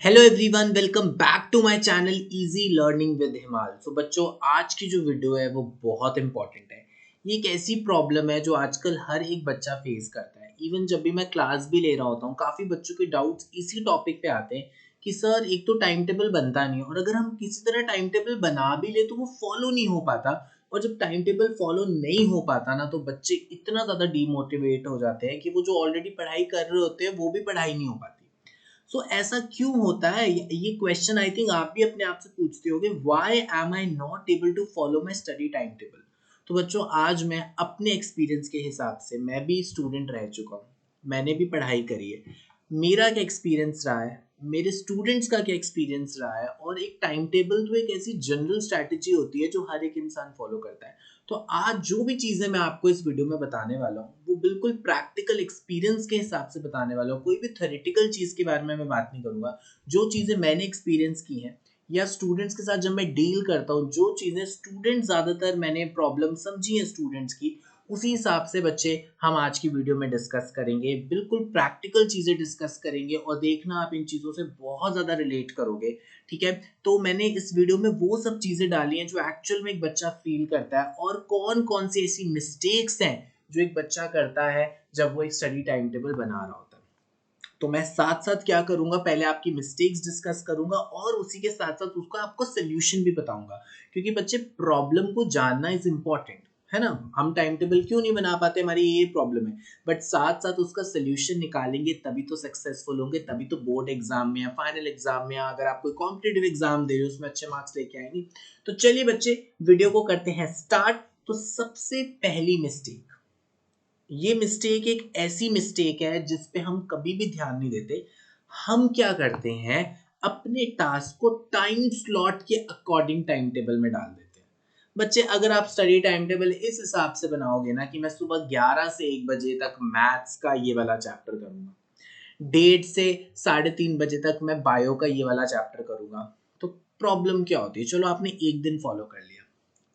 Hello everyone, welcome back to my channel easy learning with Himal. So बच्चों, आज की जो वीडियो है वो बहुत इंपॉर्टेंट है। ये एक ऐसी प्रॉब्लम है जो आजकल हर एक बच्चा फेस करता है। इवन जब भी मैं क्लास भी ले रहा होता हूँ, काफ़ी बच्चों के डाउट्स इसी टॉपिक पे आते हैं कि सर एक तो टाइम टेबल बनता नहीं है, और अगर हम किसी तरह टाइम टेबल बना भी ले तो वो फॉलो नहीं हो पाता। और जब टाइम टेबल फॉलो नहीं हो पाता ना, तो बच्चे इतना ज़्यादा डीमोटिवेट हो जाते हैं कि वो जो ऑलरेडी पढ़ाई कर रहे होते हैं वो भी पढ़ाई नहीं हो पाती। ऐसा क्यों होता है? ये क्वेश्चन आई थिंक आप भी अपने आप से पूछते होगे, why am I not able to follow my study time table. तो बच्चों, आज मैं अपने एक्सपीरियंस के हिसाब से, मैं भी स्टूडेंट रह चुका हूँ, मैंने भी पढ़ाई करी है, मेरा क्या एक्सपीरियंस रहा है, मेरे स्टूडेंट्स का क्या एक्सपीरियंस रहा है। और एक टाइम टेबल तो एक ऐसी जनरल स्ट्रैटेजी होती है जो हर एक इंसान फॉलो करता है। तो आज जो भी चीज़ें मैं आपको इस वीडियो में बताने वाला हूँ वो बिल्कुल प्रैक्टिकल एक्सपीरियंस के हिसाब से बताने वाला हूँ। कोई भी थ्योरेटिकल चीज़ के बारे में मैं बात नहीं करूँगा। जो चीज़ें मैंने एक्सपीरियंस की हैं या स्टूडेंट्स के साथ जब मैं डील करता हूँ, जो चीज़ें स्टूडेंट ज़्यादातर मैंने प्रॉब्लम समझी है स्टूडेंट्स की, उसी हिसाब से बच्चे हम आज की वीडियो में डिस्कस करेंगे। बिल्कुल प्रैक्टिकल चीज़ें डिस्कस करेंगे और देखना आप इन चीज़ों से बहुत ज़्यादा रिलेट करोगे। ठीक है? तो मैंने इस वीडियो में वो सब चीज़ें डाली हैं जो एक्चुअल में एक बच्चा फील करता है, और कौन-कौन सी ऐसी मिस्टेक्स हैं जो एक बच्चा करता है जब वो एक स्टडी टाइम टेबल बना रहा होता है। तो मैं साथ-साथ क्या करूँगा, पहले आपकी मिस्टेक्स डिस्कस करूँगा और उसी के साथ-साथ उसका आपको सॉल्यूशन भी बताऊँगा। क्योंकि बच्चे, प्रॉब्लम को जानना इज़ इम्पोर्टेंट, है ना? हम टाइम टेबल क्यों नहीं बना पाते, हमारी ये प्रॉब्लम है। बट साथ-साथ उसका सॉल्यूशन निकालेंगे तभी तो सक्सेसफुल होंगे, तभी तो बोर्ड एग्ज़ाम में या फाइनल एग्ज़ाम में या अगर आप कोई कॉम्पिटिटिव एग्ज़ाम दे रहे हो उसमें अच्छे मार्क्स लेके आएँगे। तो चलिए बच्चे, वीडियो को करते हैं स्टार्ट। तो सबसे पहली मिस्टेक, ये मिस्टेक एक ऐसी मिस्टेक है जिस पे हम कभी भी ध्यान नहीं देते। हम क्या करते हैं, अपने टास्क को टाइम स्लॉट के अकॉर्डिंग टाइम टेबल में डाल देते हैं। बच्चे, अगर आप स्टडी टाइम टेबल इस हिसाब से बनाओगे ना कि मैं सुबह 11 से 1 बजे तक मैथ्स का ये वाला चैप्टर करूंगा, 1:30 से 3:30 बजे तक मैं बायो का ये वाला चैप्टर करूंगा, तो प्रॉब्लम क्या होती है? चलो, आपने एक दिन फॉलो कर लिया,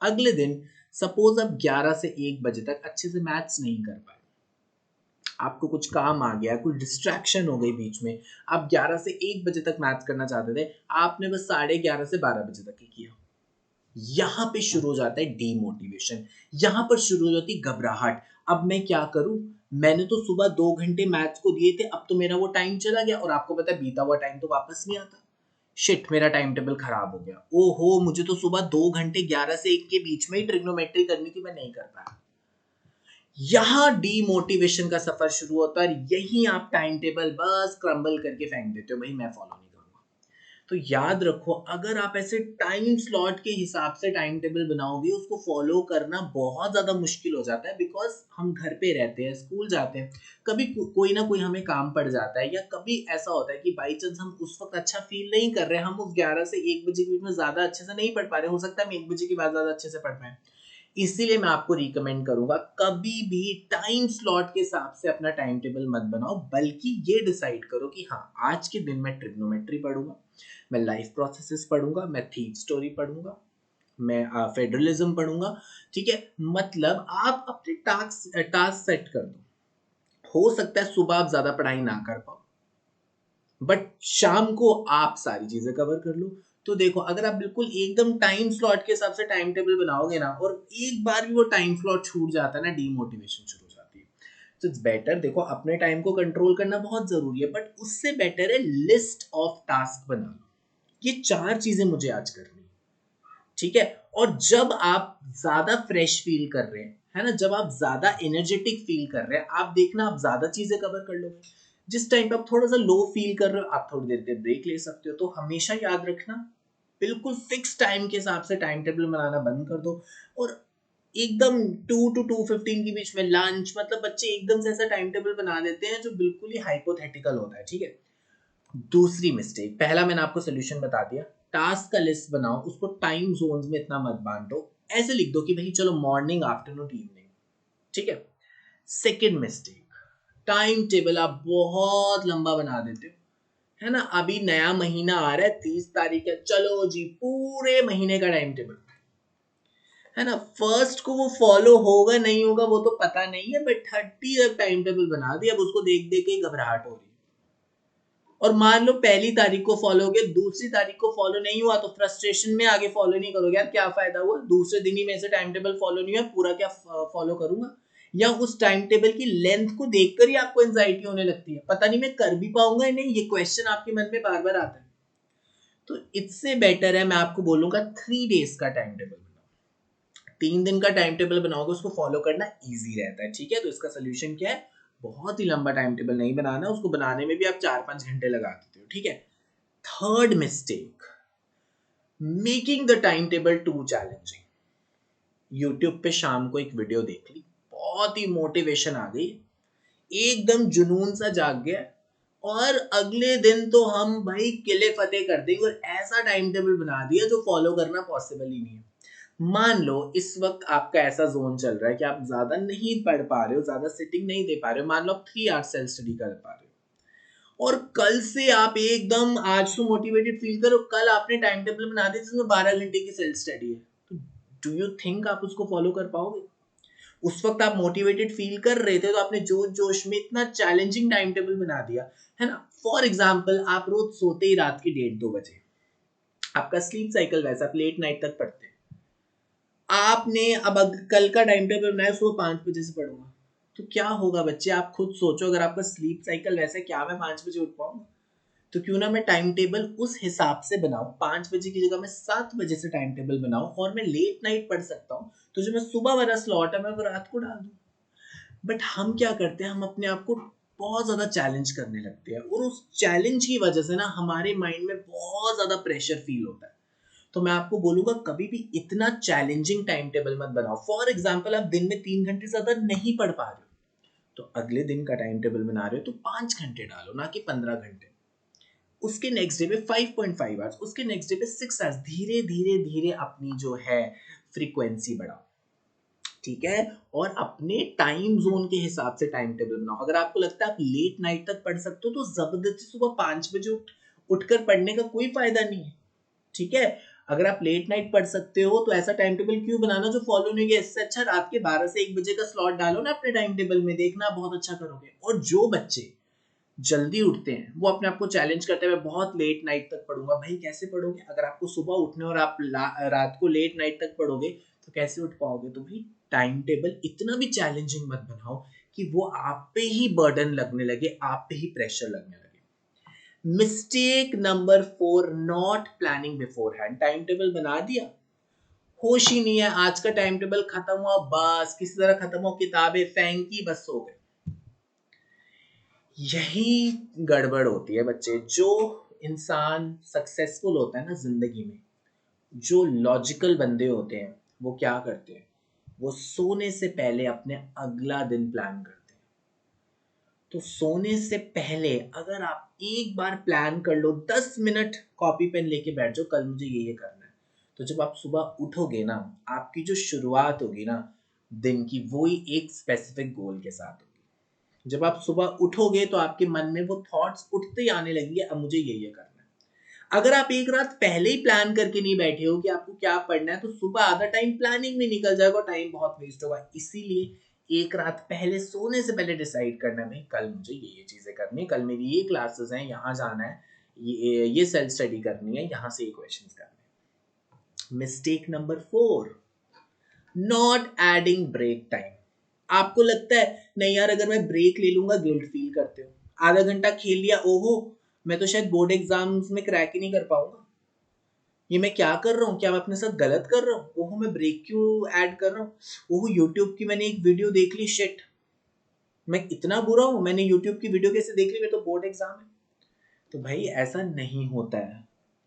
अगले दिन सपोज आप 11 से 1 बजे तक अच्छे से मैथ्स नहीं कर पाए, आपको कुछ काम आ गया, कुछ डिस्ट्रैक्शन हो गई बीच में, आप 11 से 1 बजे तक मैथ्स करना चाहते थे, आपने बस 11:30 से 12 बजे तक ही किया। यहाँ पे शुरू हो जाता है डीमोटिवेशन, यहाँ पर शुरू हो जाती है घबराहट। अब मैं क्या करूँ? मैंने तो सुबह 2 घंटे मैथ्स को दिए थे, अब तो मेरा वो टाइम चला गया, और आपको पता है बीता हुआ टाइम तो वापस नहीं आता। शिट, मेरा टाइम टेबल खराब हो गया। ओहो! मुझे तो सुबह 2 घंटे 11 से 1 के बीच में ही ट्रिग्नोमेट्री करनी थी, मैं नहीं कर पाया। यहाँ डीमोटिवेशन का सफर शुरू होता है, और यहीं आप टाइम टेबल बस क्रम्बल करके फेंक देते हो, भाई मैं फॉलो नहीं करूंगा। तो याद रखो, अगर आप ऐसे टाइम स्लॉट के हिसाब से टाइम टेबल बनाओगे, उसको फॉलो करना बहुत ज्यादा मुश्किल हो जाता है। बिकॉज हम घर पे रहते हैं, स्कूल जाते हैं, कभी कोई ना कोई हमें काम पड़ जाता है, या कभी ऐसा होता है कि बाई चांस हम उस वक्त अच्छा फील नहीं कर रहे, हम उस 11 से 1 बजे के बीच में ज्यादा अच्छे से नहीं पढ़ पा रहे, हो सकता है हम 1 बजे के बाद ज्यादा अच्छे से पढ़ पाए। इसीलिए मैं आपको रिकमेंड करूंगा, कभी भी टाइम स्लॉट के हिसाब से अपना टाइम टेबल मत बनाओ, बल्कि ये डिसाइड करो कि हाँ, आज के दिन मैं ट्रिग्नोमेट्री पढ़ूंगा, मैं लाइफ प्रोसेसेस पढ़ूंगा, मैं थीट स्टोरी पढ़ूंगा, मैं फेडरलिज्म पढ़ूंगा। ठीक है? मतलब आप अपने टास्क सेट कर दो। हो सकता है सुबह आप ज्यादा पढ़ाई ना कर पाओ, बट शाम को आप सारी चीजें कवर कर लो। तो देखो, अगर आप बिल्कुल एकदम टाइम स्लॉट के हिसाब से टाइम टेबल बनाओगे ना, और एक बार भी वो टाइम स्लॉट छूट जाता है ना, डीमोटिवेशन शुरू हो जाती है। तो इट्स बेटर, देखो, अपने टाइम को कंट्रोल करना बहुत जरूरी है, बट उससे बेटर है लिस्ट ऑफ टास्क बना लो। ये 4 चीजें मुझे आज करनी है। ठीक है? और जब आप ज्यादा फ्रेश फील कर रहे हैं, है ना, जब आप ज्यादा एनर्जेटिक फील कर रहे हैं, आप देखना आप ज्यादा चीजें कवर कर लोगे। जिस टाइम पे आप थोड़ा सा लो फील कर रहे हो, आप थोड़ी देर के ब्रेक ले सकते हो। तो हमेशा याद रखना, बिल्कुल फिक्स टाइम के हिसाब से टाइम टेबल बनाना बंद कर दो। और एकदम 2 टू 2:15 के बीच में लंच, मतलब बच्चे एकदम से ऐसा टाइम टेबल बना देते हैं जो बिल्कुल ही हाइपोथेटिकल होता है। ठीक है? दूसरी मिस्टेक, पहला मैंने आपको सोल्यूशन बता दिया, टास्क का लिस्ट बनाओ, उसको टाइम जोन्स में इतना मत बांटो। ऐसे लिख दो कि भाई चलो मॉर्निंग, आफ्टरनून, इवनिंग। ठीक है? सेकंड मिस्टेक, टाइम टेबल आप बहुत लंबा बना देते हो, है ना। अभी नया महीना आ रहा है, 30 तारीख है, चलो जी पूरे महीने का टाइम टेबल, है ना। फर्स्ट को वो फॉलो होगा नहीं होगा वो तो पता नहीं है, बट 30 तक टाइम टेबल बना दिया, अब उसको देख देख के ही घबराहट हो रही है। और मान लो पहली तारीख को फॉलो हो गया, दूसरी तारीख को फॉलो नहीं हुआ तो फ्रस्ट्रेशन में आगे फॉलो नहीं करोगे, यार क्या फायदा हुआ, दूसरे दिन ही मेरे से टाइम टेबल फॉलो नहीं हुआ, पूरा क्या फॉलो करूंगा। या उस टाइम टेबल की लेंथ को देखकर ही आपको एंजाइटी होने लगती है, पता नहीं मैं कर भी पाऊंगा या नहीं, ये क्वेश्चन आपके मन में बार बार आता है। तो इससे बेटर है मैं आपको बोलूंगा 3 days का टाइम टेबल बनाओ। 3 दिन का टाइम टेबल बनाओगे, उसको फॉलो करना इजी रहता है, ठीक है। तो इसका सोल्यूशन क्या है, बहुत ही लंबा टाइम टेबल नहीं बनाना, उसको बनाने में भी आप 4-5 घंटे लगा देते हो, ठीक है। Third mistake, making the time table too challenging. YouTube पे शाम को एक वीडियो देख ली, बहुत ही मोटिवेशन आ गई, एकदम जुनून सा जाग गया, और अगले दिन तो हम भाई किले फतेह कर देंगे, और ऐसा टाइम टेबल बना दिया जो फॉलो करना पॉसिबल ही नहीं है। मान लो इस वक्त आपका ऐसा जोन चल रहा है कि आप ज्यादा नहीं पढ़ पा रहे हो, ज्यादा सिटिंग नहीं दे पा रहे हो, मान लो आप 3 आवर्स सेल्फ स्टडी कर पा रहे हो, और कल से आप एकदम आज तो मोटिवेटेड फील करो, कल आपने टाइम टेबल बना दिया जिसमें 12 घंटे की सेल्फ स्टडी है, तो डू यू थिंक आप उसको फॉलो कर पाओगे। उस वक्त आप मोटिवेटेड फील कर रहे थे तो आपने जोश जोश में इतना चैलेंजिंग टाइम टेबल बना दिया, है ना। फॉर एग्जाम्पल, आप रोज सोते ही रात की 1:30-2 बजे, आपका स्लीप साइकिल वैसा, आप लेट नाइट तक पढ़ते हैं, आपने अब कल का टाइम टेबल बनाया सुबह 5 बजे से पढ़ूंगा, तो क्या होगा बच्चे, आप खुद सोचो, अगर आपका स्लीप साइकिल वैसा, क्या मैं 5 बजे उठ पाऊंगा। तो क्यों ना मैं टाइम टेबल उस हिसाब से बनाऊं, 5 बजे की जगह मैं 7 बजे से टाइम टेबल बनाऊं, और मैं लेट नाइट पढ़ सकता हूँ, तो जो मैं सुबह वाला स्लॉट है मैं वो रात को डाल दूं। बट हम क्या करते हैं, हम अपने आप को बहुत ज्यादा चैलेंज करने लगते हैं, और उस चैलेंज की वजह से ना हमारे माइंड में बहुत ज्यादा प्रेशर फील होता है। तो मैं आपको बोलूंगा कभी भी इतना चैलेंजिंग टाइम टेबल मत बनाओ। फॉर एग्जाम्पल, आप दिन में 3 घंटे ज्यादा नहीं पढ़ पा रहे हो, तो अगले दिन का टाइम टेबल बना रहे हो तो 5 घंटे डालो, ना कि 15 घंटे। उसके नेक्स्ट डे पे 5.5 आवर्स, उसके नेक्स्ट डे पे 6 आवर्स, धीरे धीरे धीरे अपनी जो है फ्रीक्वेंसी बढ़ाओ, ठीक है। और अपने टाइम जोन के हिसाब से टाइम टेबल बनाओ। अगर आपको लगता है आप लेट नाइट तक पढ़ सकते हो तो जबरदस्ती सुबह 5 बजे उठकर पढ़ने का कोई फायदा नहीं है, ठीक है। अगर आप लेट नाइट पढ़ सकते हो तो ऐसा टाइम टेबल क्यों बनाना जो फॉलो नहीं किया, इससे अच्छा रात के 12 से 1 बजे का स्लॉट डालो ना अपने टाइम टेबल में, देखना बहुत अच्छा करोगे। और जो बच्चे जल्दी उठते हैं वो अपने आप को चैलेंज करते हैं, मैं बहुत लेट नाइट तक पढ़ूंगा, भाई कैसे पढ़ोगे, अगर आपको सुबह उठने और आप रात को लेट नाइट तक पढ़ोगे तो कैसे उठ पाओगे। तो भाई टाइम टेबल इतना भी चैलेंजिंग मत बनाओ कि वो आप पे ही बर्डन लगने लगे, आप पे ही प्रेशर लगने लगे। Mistake number 4, not planning before hand. Time table बना दिया, होश ही नहीं है, आज का टाइम टेबल खत्म हुआ, बस किसी तरह खत्म हो, किताबें फेंकी, बस सो गए। यही गड़बड़ होती है बच्चे। जो इंसान सक्सेसफुल होता है ना जिंदगी में, जो लॉजिकल बंदे होते हैं, वो क्या करते हैं, वो सोने से पहले अपने अगला दिन प्लान करते हैं। तो सोने से पहले अगर आप एक बार प्लान कर लो, 10 मिनट कॉपी पेन लेके बैठ जाओ, कल मुझे ये करना है, तो जब आप सुबह उठोगे ना, आपकी जो शुरुआत होगी ना दिन की, वो ही एक स्पेसिफिक गोल के साथ होगी। जब आप सुबह उठोगे तो आपके मन में वो थॉट्स उठते ही आने लगेंगे, अब मुझे ये करना है। अगर आप एक रात पहले ही प्लान करके नहीं बैठे हो कि आपको क्या पढ़ना है, तो सुबह आधा टाइम प्लानिंग में निकल जाएगा, टाइम बहुत वेस्ट होगा। इसीलिए एक रात पहले, सोने से पहले डिसाइड करना है, भाई कल मुझे ये चीजें करनी है, कल मेरी ये क्लासेस हैं, यहाँ जाना है, ये सेल्फ स्टडी करनी है, यहाँ से ये क्वेश्चंस करने हैं। Mistake number 4, not adding break time. आपको लगता है नहीं यार, अगर मैं ब्रेक ले लूंगा, गिल्ट फील करते हो, आधा घंटा खेल लिया, ओहो मैं तो शायद बोर्ड एग्जाम्स में क्रैक ही नहीं कर पाऊंगा, ये मैं क्या कर रहा हूँ, क्या मैं अपने साथ गलत कर रहा हूँ, ओहो मैं ब्रेक क्यों ऐड कर रहा हूँ, ओहो यूट्यूब की मैंने एक वीडियो देख ली, शिट मैं इतना बुरा हूँ, मैंने यूट्यूब की वीडियो कैसे देख ली, मेरे तो बोर्ड एग्जाम है। तो भाई ऐसा नहीं होता है,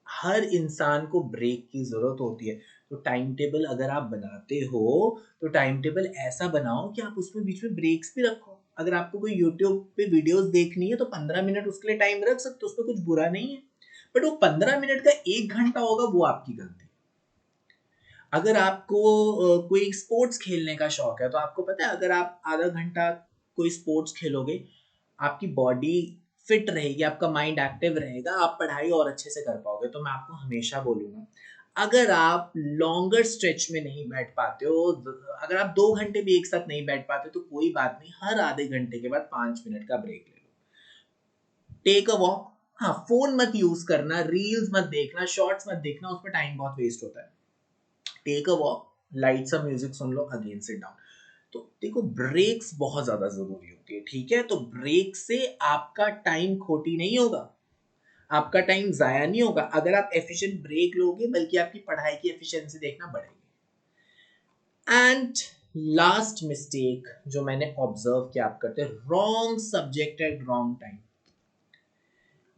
हर इंसान को ब्रेक की जरूरत होती है। तो टाइम टेबल अगर आप बनाते हो तो टाइम टेबल ऐसा बनाओ कि आप उसमें बीच में ब्रेक्स भी रखो। अगर आपको कोई यूट्यूब पे वीडियोस देखनी है तो 15 मिनट उसके लिए टाइम रख सकते हो, उसमें कुछ बुरा नहीं है। बट वो 15 मिनट का 1 घंटा होगा, वो आपकी गलती। अगर आपको कोई स्पोर्ट्स खेलने का शौक है, तो आपको पता है अगर आप आधा घंटा कोई स्पोर्ट्स खेलोगे, आपकी बॉडी फिट रहेगी, आपका माइंड एक्टिव रहेगा, आप पढ़ाई और अच्छे से कर पाओगे। तो मैं आपको हमेशा बोलूंगा, अगर आप लॉन्गर स्ट्रेच में नहीं बैठ पाते हो, अगर आप 2 घंटे भी एक साथ नहीं बैठ पाते तो कोई बात नहीं, हर आधे घंटे के बाद 5 मिनट का ब्रेक ले लो, टेक अ वॉक, हाँ, फोन मत यूज करना, रील्स मत देखना, शॉर्ट्स मत देखना, उसमें टाइम बहुत वेस्ट होता है। टेक अ वॉक, लाइट सा म्यूजिक सुन लो, अगेन सिट डाउन। तो देखो ब्रेक्स बहुत ज्यादा जरूरी होती है, ठीक है? तो ब्रेक से आपका टाइम खोटी नहीं होगा, आपका टाइम जाया नहीं होगा। अगर आप एफिशिएंट ब्रेक लोगे, बल्कि आपकी पढ़ाई की एफिशिएंसी देखना बढ़ेगी। एंड लास्ट मिस्टेक जो मैंने ऑब्जर्व किया आप करते, wrong subject at wrong time.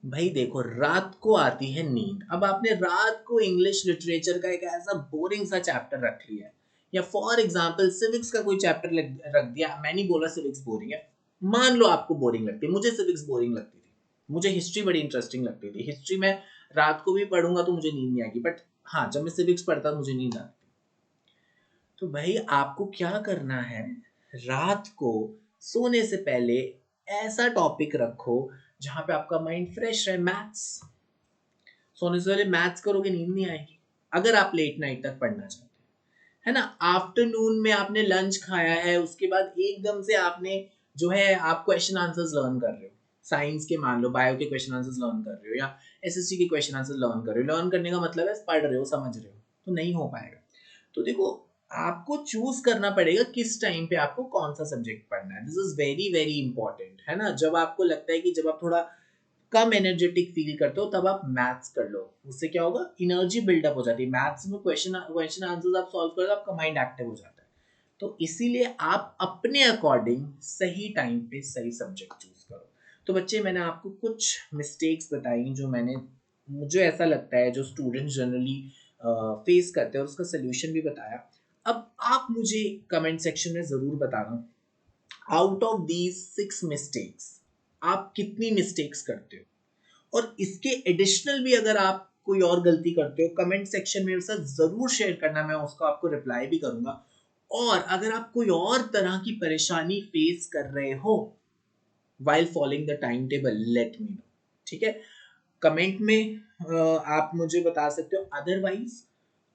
भाई देखो, रात को आती है नींद, अब आपने रात को इंग्लिश लिटरेचर का एक ऐसा बोरिंग सा चैप्टर रख लिया है, या फॉर एग्जांपल सिविक्स का कोई चैप्टर रख दिया। मैं नहीं बोला सिविक्स बोरिंग है, मान लो आपको बोरिंग लगती है, मुझे सिविक्स बोरिंग लगती थी, मुझे हिस्ट्री बड़ी इंटरेस्टिंग लगती थी। हिस्ट्री में रात को भी पढ़ूंगा तो मुझे नींद नहीं आएगी, बट हाँ, जब मैं सिविक्स पढ़ता मुझे नींद आती। तो भाई आपको क्या करना है, रात को सोने से पहले ऐसा टॉपिक रखो जहां पे आपका माइंड फ्रेश रहे। मैथ्स, सोने से पहले मैथ्स करोगे, नींद नहीं आएगी। अगर आप लेट नाइट तक पढ़ना चाहते हैं, है ना, आफ्टरनून में आपने लंच खाया है, उसके बाद एकदम से आपने जो है आप क्वेश्चन आंसर्स लर्न कर रहे हो, साइंस के मान लो बायो के क्वेश्चन आंसर्स लर्न कर रहे हो, या एसएससी के क्वेश्चन आंसर्स लर्न कर रहे हो। लर्न करने का मतलब है पढ़ रहे हो, समझ रहे हो, तो नहीं हो पाएगा। तो देखो, आपको चूज करना पड़ेगा किस टाइम पे आपको कौन सा सब्जेक्ट पढ़ना है। This is very very important, है ना? जब आपको लगता है कि जब आप थोड़ा कम एनर्जेटिक फील करते हो, तब आप मैथ्स कर लो, उससे क्या होगा, एनर्जी बिल्डअप हो जाती है। मैथ्स में क्वेश्चन आंसर्स आप सॉल्व कर दो, आपका माइंड एक्टिव हो जाता है। तो इसीलिए आप अपने अकॉर्डिंग सही टाइम पे सही सब्जेक्ट चूज करो। तो बच्चे, मैंने आपको कुछ मिस्टेक्स बताई जो मुझे ऐसा लगता है जो स्टूडेंट जनरली फेस करते हैं, और उसका सोल्यूशन भी बताया। अब आप मुझे कमेंट सेक्शन में जरूर बताना, आउट ऑफ दीज 6 मिस्टेक्स आप कितनी मिस्टेक्स करते हो, और इसके एडिशनल भी अगर आप कोई और गलती करते हो, कमेंट सेक्शन में मेरे साथ जरूर शेयर करना, मैं उसको आपको रिप्लाई भी करूंगा। और अगर आप कोई और तरह की परेशानी फेस कर रहे हो while following the timetable, let me know, ठीक है? कमेंट में आप मुझे बता सकते हो। अदरवाइज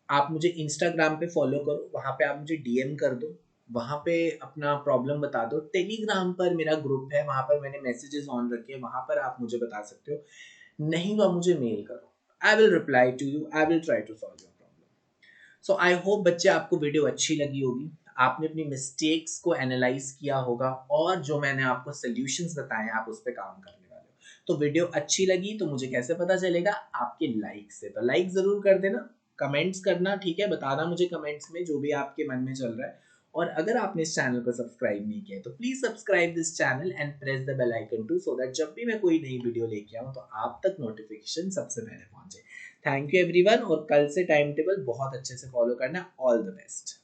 आप मुझे इंस्टाग्राम पे फॉलो करो, वहां पे आप मुझे डीएम कर दो, वहां पे अपना प्रॉब्लम बता दो। टेलीग्राम पर मेरा ग्रुप है, वहां पर मैंने मैसेजेस ऑन रखे हैं, वहां पर आप मुझे बता सकते हो। नहीं तो आप मुझे मेल करो, I will reply to you, I will try to solve your problem. So I hope बच्चे आपको वीडियो अच्छी लगी होगी, आपने अपनी मिस्टेक्स को एनालाइज किया होगा, और जो मैंने आपको सोल्यूशंस बताए आप उस पर काम करने वाले हो। तो वीडियो अच्छी लगी तो मुझे कैसे पता चलेगा? आपके लाइक से। तो लाइक जरूर कर देना, कमेंट्स करना, ठीक है? बताना मुझे कमेंट्स में जो भी आपके मन में चल रहा है। और अगर आपने इस चैनल को सब्सक्राइब नहीं किया है तो please subscribe this channel and press the bell icon too, so that जब भी मैं कोई नई वीडियो लेके आऊँ तो आप तक नोटिफिकेशन सबसे पहले पहुंचे। थैंक यू एवरीवन, और कल से टाइम टेबल बहुत अच्छे से फॉलो करना। All the best.